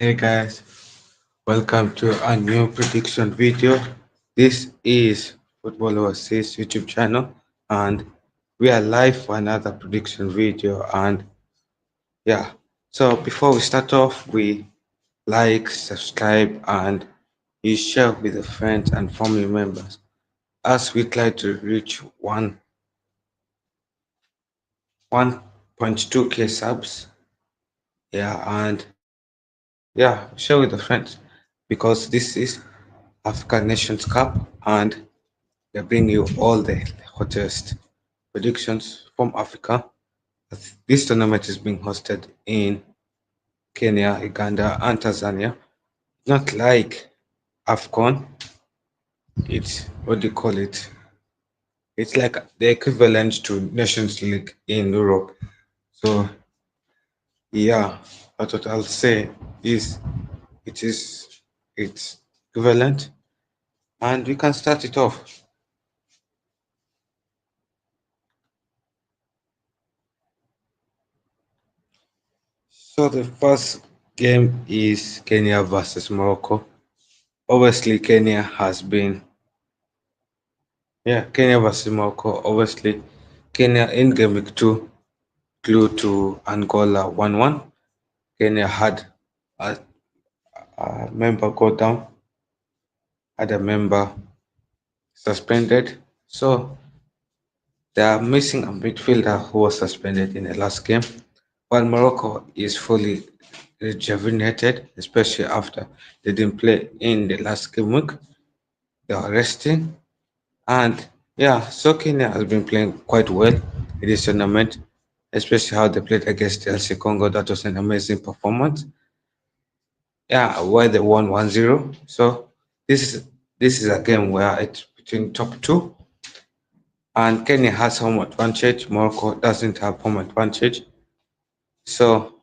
Hey guys, welcome to a new prediction video. This is Football Overseas YouTube channel and we are live for another prediction video and yeah. So before we start off, we like, subscribe and you share with your friends and family members as we try to reach 1.2k subs. Yeah, and yeah, share with your friends because this is African Nations Cup and they bring you all the hottest predictions from Africa. This tournament is being hosted in Kenya, Uganda, and Tanzania. Not like AFCON, it's what do you call it? It's like the equivalent to Nations League in Europe. So yeah, that's what I'll say is it is it's equivalent, and we can start it off. So the first game is Kenya versus Morocco. Obviously, Kenya versus Morocco. Obviously, Kenya in GameWeek 2 flew to Angola 1-1. Kenya had a, a member go down, had a member suspended. So they are missing a midfielder who was suspended in the last game. While Morocco is fully rejuvenated, especially after they didn't play in the last game week. They are resting. And yeah, so Kenya has been playing quite well in this tournament, especially how they played against LC Congo. That was an amazing performance. Yeah, where they won 1-0. So this is this is a game where it's between top two, and Kenya has home advantage. Morocco doesn't have home advantage. So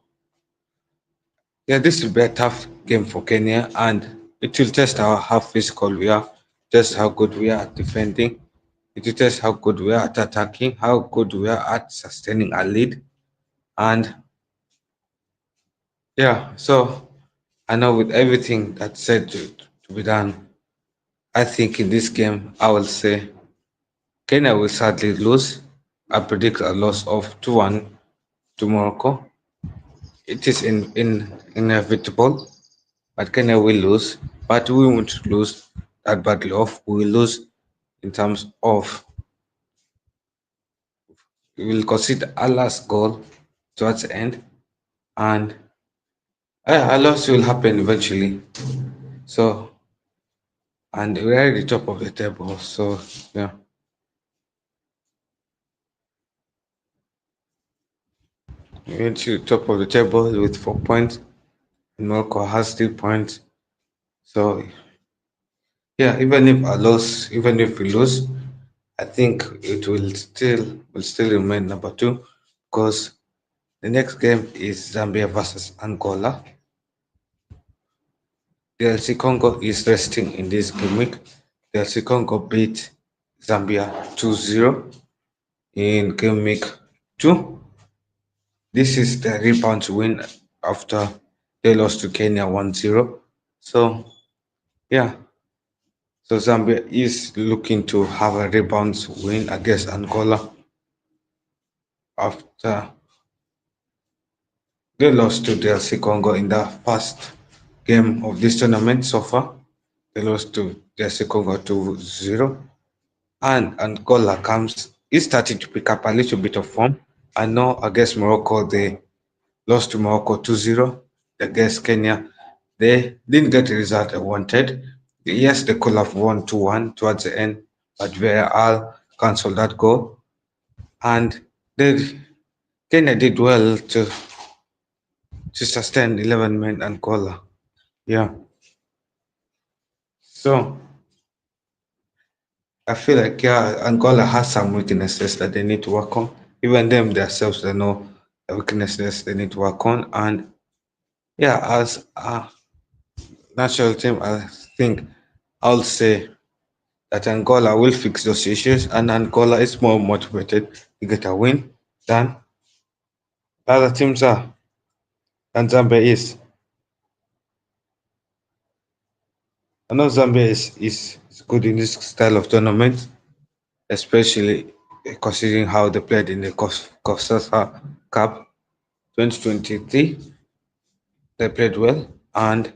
yeah, this will be a tough game for Kenya, and it will test how physical we are, just how good we are at defending. It will test how good we are at attacking, how good we are at sustaining a lead. And yeah, so I know with everything that's said to be done, I think in this game, I will say Kenya will sadly lose. I predict a loss of 2-1 to Morocco. It is inevitable, but Kenya will lose. But we won't lose that badly off. We will lose in terms of we will concede a last goal towards the end, and a loss will happen eventually. So, and we're at the top of the table. So, yeah, we're at the top of the table with 4 points. Morocco has 3 points. So, yeah, even if we lose, I think it will still remain number two because the next game is Zambia versus Angola. DLC Congo is resting in this game week. DLC Congo beat Zambia 2-0 in game week 2. This is the rebound win after they lost to Kenya 1-0. So, yeah, so Zambia is looking to have a rebound win against Angola after they lost to DLC Congo in the first game of this tournament so far. They lost to DLC Congo 2-0. And Angola comes is starting to pick up a little bit of form. I know against Morocco they lost to Morocco 2-0. Against Kenya, they didn't get the result they wanted. Yes, they could have won 2-1 towards the end, but VAR cancelled that goal. And they, Kenya did well to sustain 11 men Angola. Yeah. So I feel like yeah, Angola has some weaknesses that they need to work on. Even them themselves, they know the weaknesses they need to work on. And yeah, as a national team, I think I'll say that Angola will fix those issues, and Angola is more motivated to get a win than the other teams are, than Zambia is. I know Zambia is good in this style of tournament, especially considering how they played in the COSASA Cup 2023. They played well, and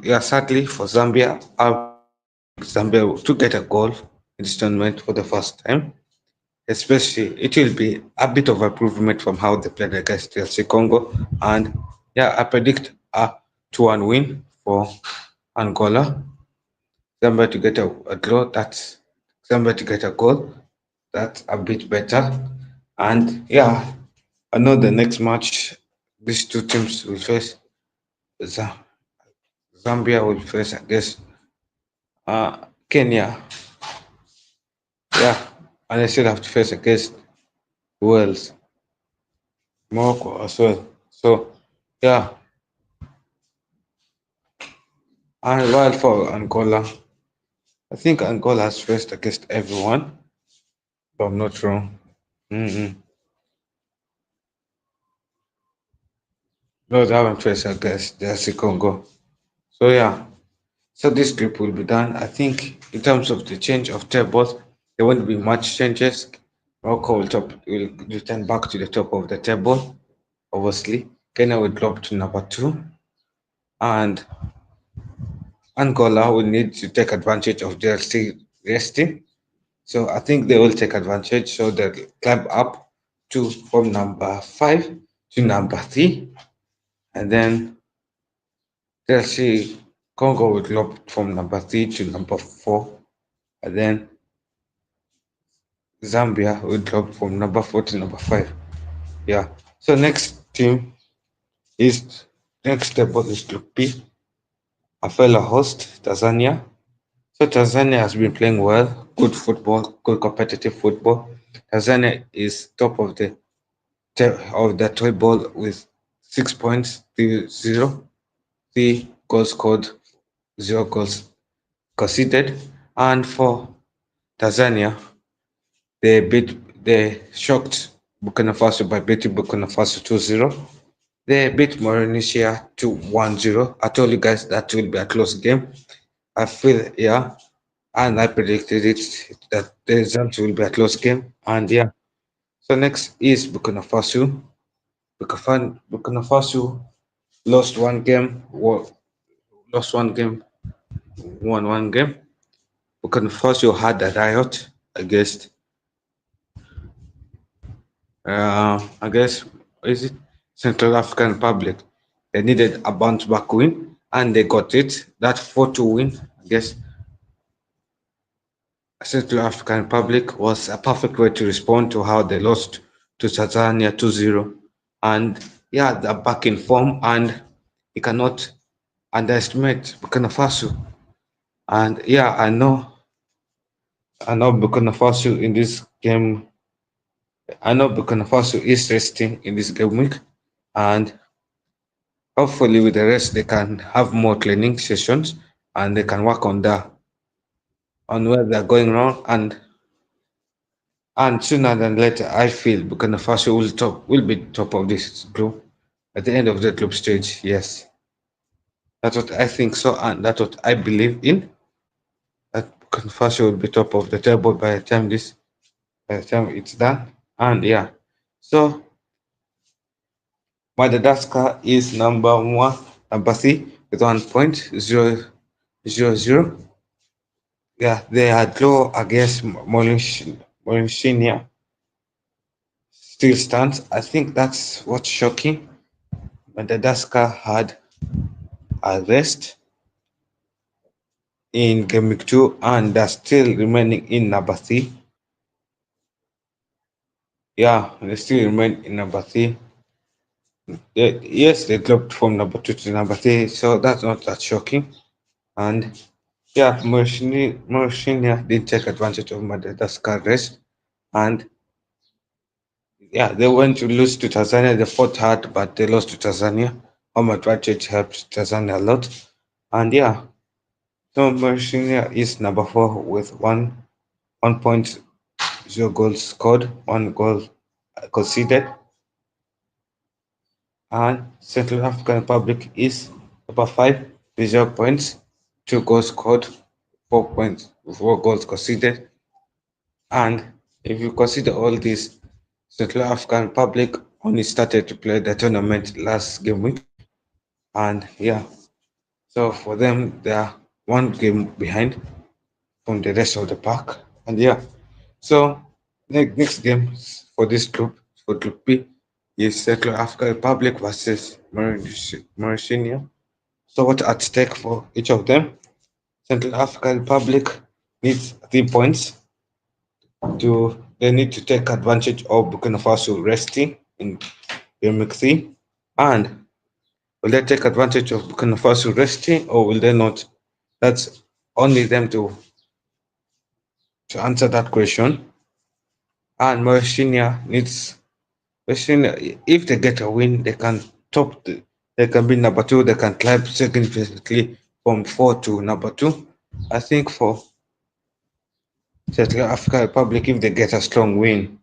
yeah, sadly for Zambia, I predict Zambia to get a goal in this tournament for the first time. Especially, it will be a bit of improvement from how they played against TLC Congo, and yeah, I predict a 2-1 win for Angola. Zambia to get a draw. That's Zambia to get a goal. That's a bit better. And yeah, I know the next match these two teams will face. Z- Zambia will face, I guess, Kenya. Yeah, and they still have to face against Wales, Morocco as well. So yeah, and while for Angola, I think Angola has faced against everyone, if I'm not wrong. Mm-mm. No, they haven't faced against the Congo. So yeah, so this group will be done. I think in terms of the change of tables, there won't be much changes. Morocco will return back to the top of the table, obviously. Kenya will drop to number two, and Angola will need to take advantage of their still resting. So I think they will take advantage. So they'll climb up to from number five to number three, and then they'll see Congo will drop from number three to number four, and then Zambia will drop from number four to number five. Yeah. So is next table is Group B, a fellow host, Tanzania. So Tanzania has been playing well, good football, good competitive football. Tanzania is top of the table with 6 points, 3-0, 3 goals scored, 0 goals conceded. And for Tanzania, they shocked Burkina Faso by beating Burkina Faso 2-0. They beat Mauritania to 1-0. I told you guys that will be a close game. I feel, yeah, and I predicted it that the result will be a close game. And yeah, so next is Burkina Faso. Burkina Faso lost one game, lost one game, won one game. Burkina Faso had a riot against, I guess, is it Central African Republic? They needed a bounce back win, and they got it. That 4-2 win, I guess, Central African Republic was a perfect way to respond to how they lost to Tanzania 2-0. And yeah, they're back in form, and you cannot underestimate Burkina Faso. And yeah, I know Burkina Faso in this game. I know Burkina Faso is resting in this game week, and hopefully with the rest they can have more training sessions and they can work on where they're going wrong, and sooner than later I feel Burkina Faso will be top of this group at the end of the group stage. Yes, that's what I think so, and that's what I believe in. That Burkina Faso will be top of the table by the time it's done. And yeah, so Madagascar is number one, number three with 1.000. Yeah, they had draw against Mauritania still stands. I think that's what's shocking. Madagascar had a rest in GameWeek 2 and they're still remaining in number three. Yeah, they still remain in number three. Yes, they dropped from number two to number three, so that's not that shocking. And yeah, Mauritania did take advantage of Madagascar rest, and yeah, they went to lose to Tanzania. They fought hard, but they lost to Tanzania. Home advantage helped Tanzania a lot. And yeah, so Mauritania is number four with 1.0 goals scored, 1 goal conceded. And Central African Republic is number five with 0 points. 2 goals scored, 4 points, 4 goals conceded. And if you consider all this, Central African Republic only started to play the tournament last game week. And yeah, so for them, they are one game behind from the rest of the pack. And yeah, so next game for this group, for Group B, is Central African Republic versus Mauritania. So what's at stake for each of them? Central African Republic needs 3 points to they need to take advantage of Burkina Faso resting in game 3. And will they take advantage of Burkina Faso resting or will they not? That's only them to answer that question. And Mauritania, if they get a win, they can they can be number two, they can climb significantly from four to number two. I think for Central African Republic, if they get a strong win,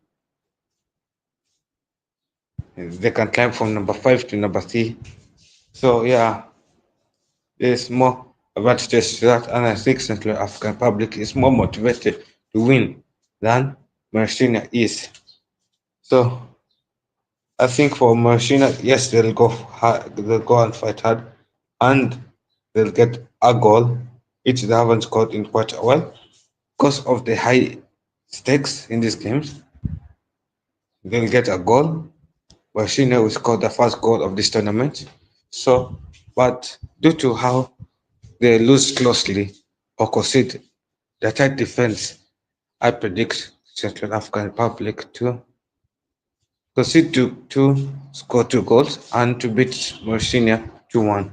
they can climb from number five to number three. So yeah, there's more advantages to that, and I think Central African Republic is more motivated to win than Mauritania is. So I think for Mauritania, yes, they'll go hard, they'll go and fight hard, and they'll get a goal, which they haven't scored in quite a while. Because of the high stakes in these games, they'll get a goal. Mauritania will score the first goal of this tournament. So, but due to how they lose closely or concede the tight defense, I predict Central African Republic to concede to score 2 goals and to beat Mauritania 2-1.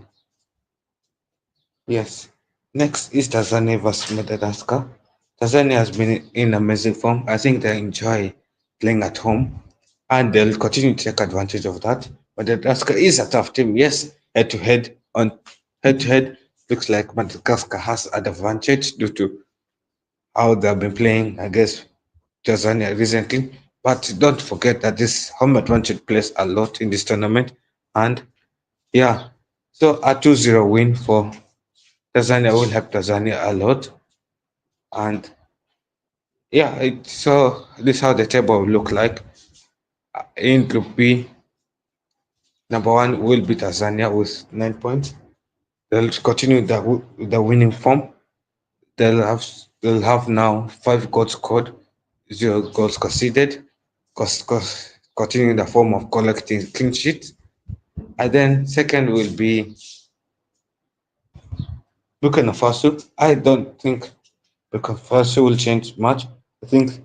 Yes. Next is Tanzania vs Madagascar. Tanzania has been in amazing form. I think they enjoy playing at home and they'll continue to take advantage of that. Madagascar is a tough team. Yes, head to head looks like Madagascar has an advantage due to how they've been playing against Tanzania recently. But don't forget that this home advantage plays a lot in this tournament. And yeah, so a 2-0 win for Tanzania will help Tanzania a lot. And yeah, so this is how the table will look like. In Group B, number one will be Tanzania with 9 points. They'll continue the winning form. They'll have now 5 goals scored, 0 goals conceded, continuing the form of collecting clean sheets. And then second will be Burkina Faso. I don't think Burkina Faso will change much. I think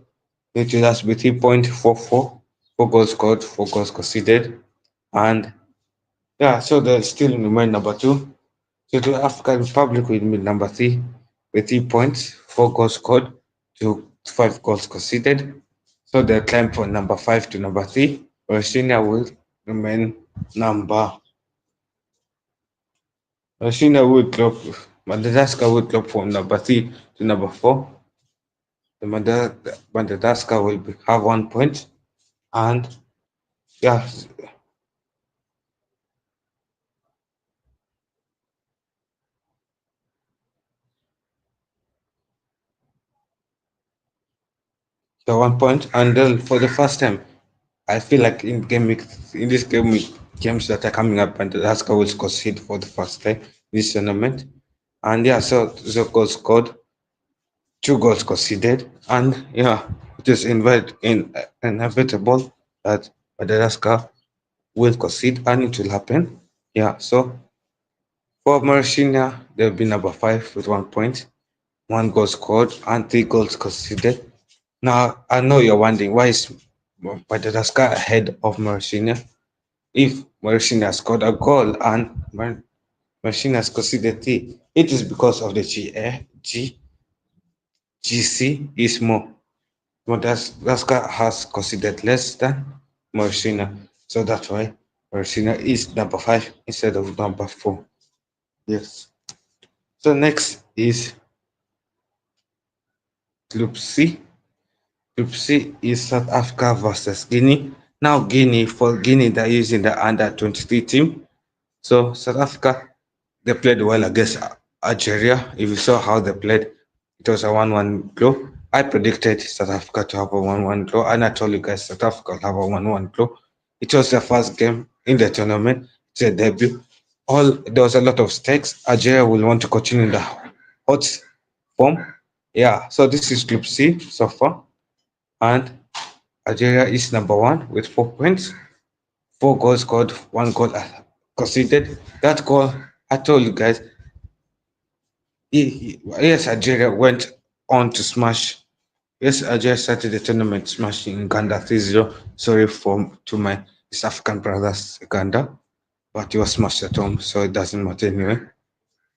it will just be 3.44, 4 goals scored, 4 goals conceded. And yeah, so they'll still remain number two. So the African Republic will be number three with 3 points, 4 goals scored, 5 goals conceded. So they'll climb from number five to number three. Australia will remain number. Australia will drop. Madagascar will drop from number three to number four. The Madagascar will have 1 point, and yeah, so 1 point, and then for the first time, I feel like in this game week games that are coming up, and Madagascar will concede for the first time in this tournament. And yeah, so 0 goals scored, 2 goals conceded, and yeah, it is inevitable that Madagascar will concede, and it will happen. Yeah, so for Mauritania, they'll be number five with 1 point, 1 goal scored, and 3 goals conceded. Now, I know you're wondering why is Madagascar ahead of Mauritania? If Mauritania scored a goal and Mauritania has conceded three, it is because of the GC is more. Madagascar has conceded less than Mauritania, so that's why Mauritania is number five instead of number four. Yes. So next is Group C. Group C is South Africa versus Guinea. Now for Guinea, they're using the under 23 team. So South Africa, they played well against Algeria. If you saw how they played, it was a 1-1 draw. I predicted South Africa to have a 1-1 draw, and I told you guys South Africa will have a 1-1 draw. It was their first game in the tournament. It's a debut. All there was a lot of stakes. Algeria will want to continue in the hot form. Yeah, so this is Group C so far, and Algeria is number one with 4 points. 4 goals scored, 1 goal conceded. That goal, I told you guys, yes, Algeria went on to smash. Yes, Algeria started the tournament smashing Uganda 3-0. Sorry to my East African brothers, Uganda, but you were smashed at home, so it doesn't matter anyway.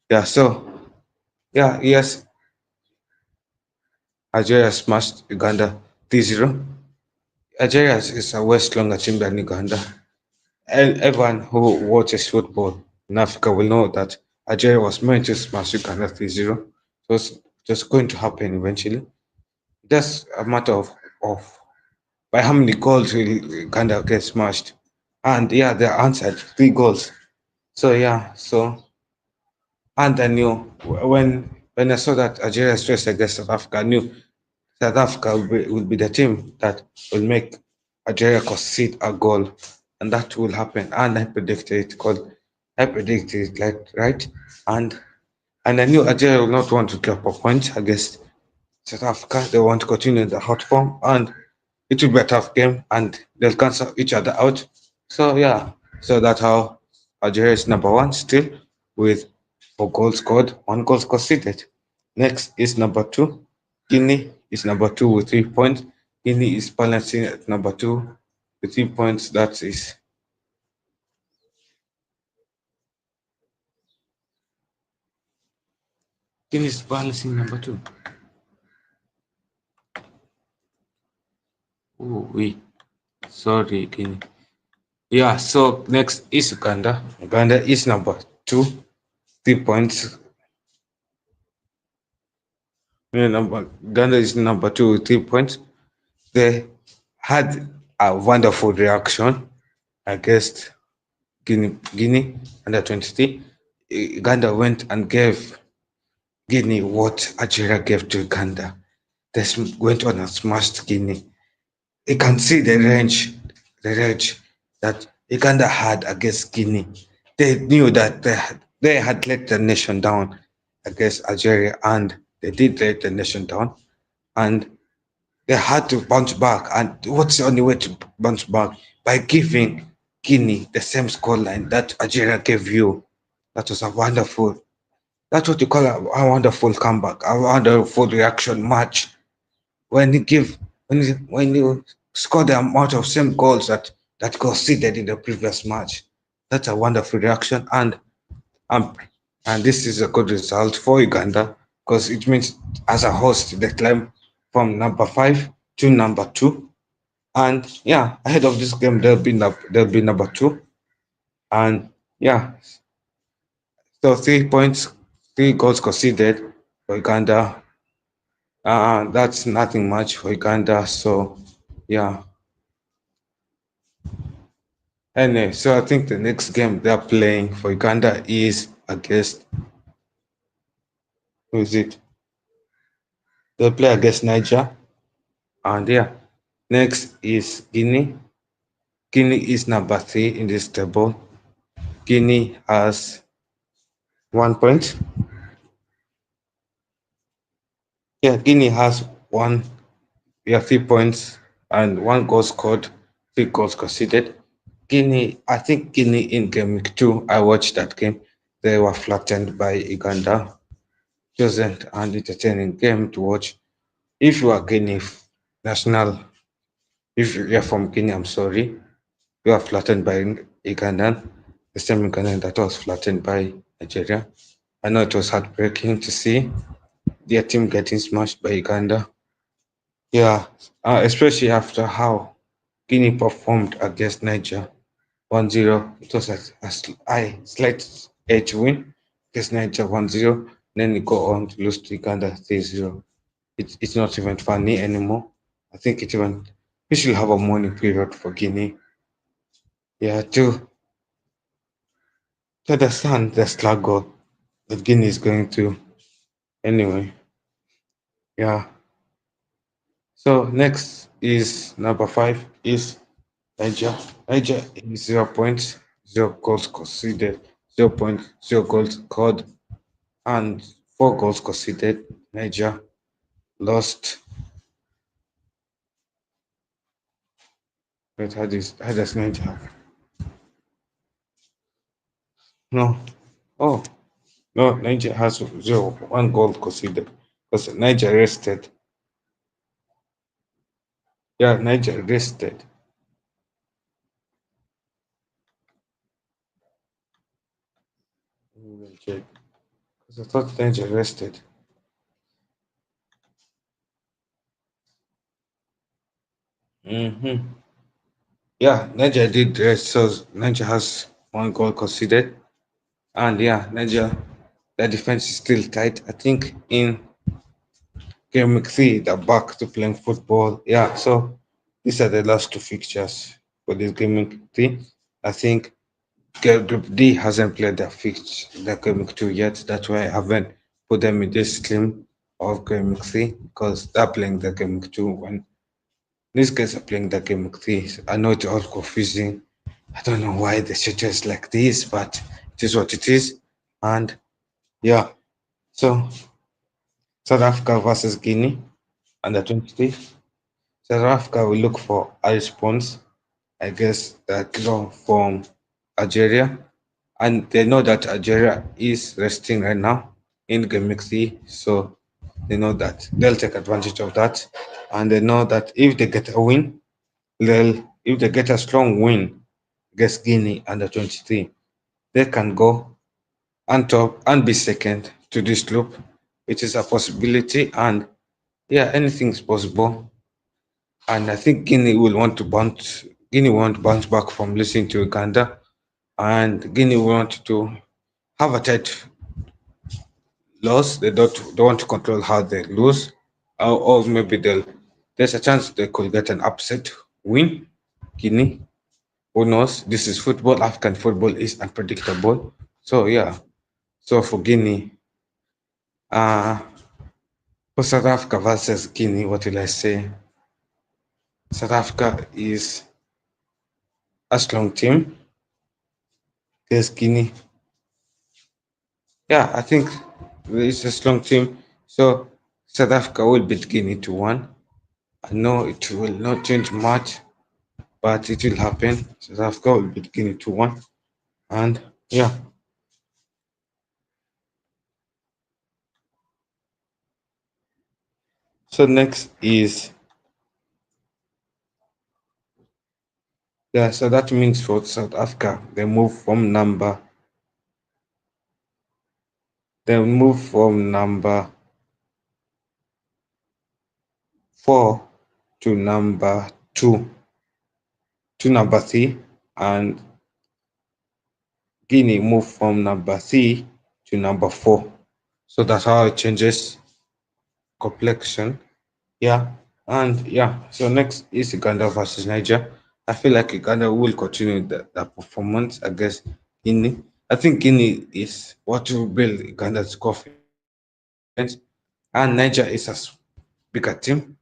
Yeah, so, yeah, yes, Algeria smashed Uganda 3-0. Algeria is a way stronger team than Uganda. And everyone who watches football in Africa will know that Algeria was meant to smash Uganda 3-0. So it's just going to happen eventually. Just a matter of by how many goals will Uganda get smashed. And yeah, they answered 3 goals. So yeah, so and I knew when I saw that Algeria stressed against South Africa, I knew South Africa will be the team that will make Algeria concede a goal, and that will happen. And I predicted it because I predicted it like right, and and I knew Algeria will not want to drop a point against South Africa. They want to continue the hot form, and it will be a tough game, and they'll cancel each other out. So yeah, so that's how Algeria is number one still with 4 goals scored, 1 goal conceded. Next is number two. Guinea is number two with 3 points. Guinea is balancing at number two with 3 points. That is Guinea is balancing number two. Oh wait, sorry, Guinea. Yeah, so next is Uganda. Uganda is number two, 3 points. Uganda is number two with 3 points. They had a wonderful reaction against Guinea under 23. Uganda went and gave Guinea what Algeria gave to Uganda. They went on and smashed Guinea. You can see the range that Uganda had against Guinea. They knew that they had let the nation down against Algeria, and they did let the nation down, and they had to bounce back. And what's the only way to bounce back? By giving Guinea the same scoreline that Algeria gave you. That was a wonderful. That's what you call a wonderful comeback, a wonderful reaction match. When you give, when you score the amount of same goals that conceded in the previous match, that's a wonderful reaction. Um, and this is a good result for Uganda because it means as a host they climb from number five to number two. And yeah, ahead of this game they'll be number two. And yeah, so 3 points, 3 goals conceded for Uganda. That's nothing much for Uganda. So yeah. Anyway, so I think the next game they're playing for Uganda is against who is it? They'll play against Niger. And yeah, next is Guinea. Guinea is number three in this table. Guinea has 1 point. Yeah, Guinea has one. Yeah, 3 points and 1 goal scored, 3 goals conceded. Guinea, I think Guinea in GameWeek 2, I watched that game. They were flattened by Uganda. It wasn't an entertaining game to watch. If you are Guinea national, if you're from Guinea, I'm sorry, you are flattened by Ugandan, the same Ugandan that was flattened by Nigeria. I know it was heartbreaking to see their team getting smashed by Uganda. Yeah, especially after how Guinea performed against Niger 1-0. It was a slight edge win against Niger 1-0. Then you go on to lose to Uganda 3-0. It's not even funny anymore. I think we should have a mourning period for Guinea. Yeah, to understand the struggle. But Guinea is going to anyway. Yeah. So next is number five is Niger. Niger is 0 points, 0 goals conceded, 0 points, 0 goals scored, and 4 goals conceded. Niger lost. Wait, how does Niger have? No. Oh, no, Niger has 1 goal conceded because Niger rested. Yeah, Niger rested. Let me check. Because I thought Niger rested. Mm-hmm. Yeah, Niger did rest, so Niger has 1 goal conceded. And yeah, Niger, the defense is still tight. I think in GameWeek 3, they're back to playing football. Yeah, so these are the last two fixtures for this GameWeek 3. I think Group D hasn't played their GameWeek 2 yet. That's why I haven't put them in this stream of GameWeek 3 because they're playing the GameWeek 2 when these guys are playing the GameWeek 3. I know it's all confusing. I don't know why the schedule is like this, but it is what it is. And yeah, so South Africa versus Guinea under 23. South Africa will look for a response, I guess, that from Algeria. And they know that Algeria is resting right now in GameWeek 3. So they know that they'll take advantage of that. And they know that if they get a win, if they get a strong win against Guinea under 23, they can go on top and be second to this loop, which is a possibility. And yeah, anything is possible. And I think Guinea will want to bounce back from losing to Uganda, and Guinea will want to have a tight loss. They don't want to control how they lose, or maybe there's a chance they could get an upset win. Guinea, who knows? This is football. African football is unpredictable. So yeah. So for Guinea, uh for South Africa versus Guinea, what will I say? South Africa is a strong team. Against Guinea, yeah, I think it's a strong team. So South Africa will beat Guinea to one. I know it will not change much, but it will happen. South Africa will beat Guinea to one. And yeah. So next is, yeah, so that means for South Africa, they move from number 4 to number 2 to number 3, and Guinea move from number 3 to number 4. So that's how it changes complexion. Yeah, and yeah. So next is Uganda versus Niger. I feel like Uganda will continue that performance against Guinea. I think Guinea is what will build Uganda's confidence, and Niger is a bigger team.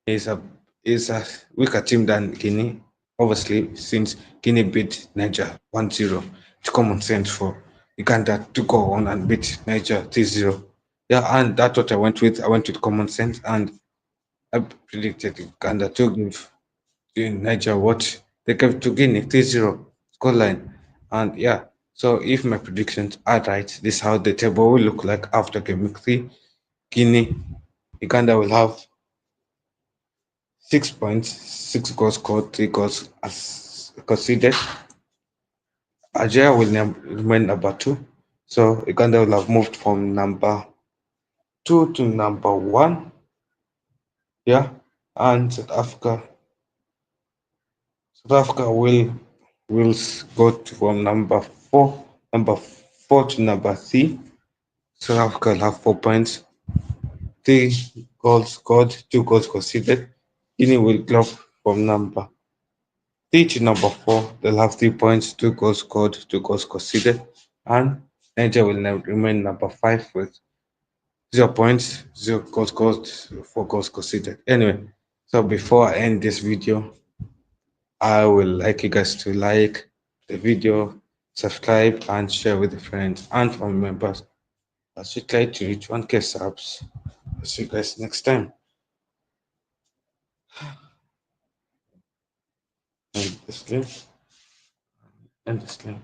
Is a is a weaker team than Guinea. Obviously, since Guinea beat Niger 1-0, it's common sense for Uganda to go on and beat Niger 3-0. Yeah, and that's what I went with. I went with common sense, and I predicted Uganda to give Niger what they gave to Guinea 3-0 scoreline. And yeah, so if my predictions are right, this is how the table will look like after GameWeek 3. Guinea, Uganda will have 6 points, 6 goals scored, 3 goals as conceded. Algeria will remain number 2. So Uganda will have moved from number 2 to number 1. Yeah. And South Africa will from number four to number 3. South Africa will have 4 points, 3 goals scored, 2 goals conceded. Guinea will drop from number 3 to number 4. They'll have 3 points, 2 goals scored, 2 goals conceded. And Niger will remain number 5 with 0 points, 0 goals, 4 goals conceded. Anyway, so before I end this video, I will like you guys to like the video, subscribe, and share with your friends and family members as we try to reach 1K subs. I'll see you guys next time. And this link, and this link.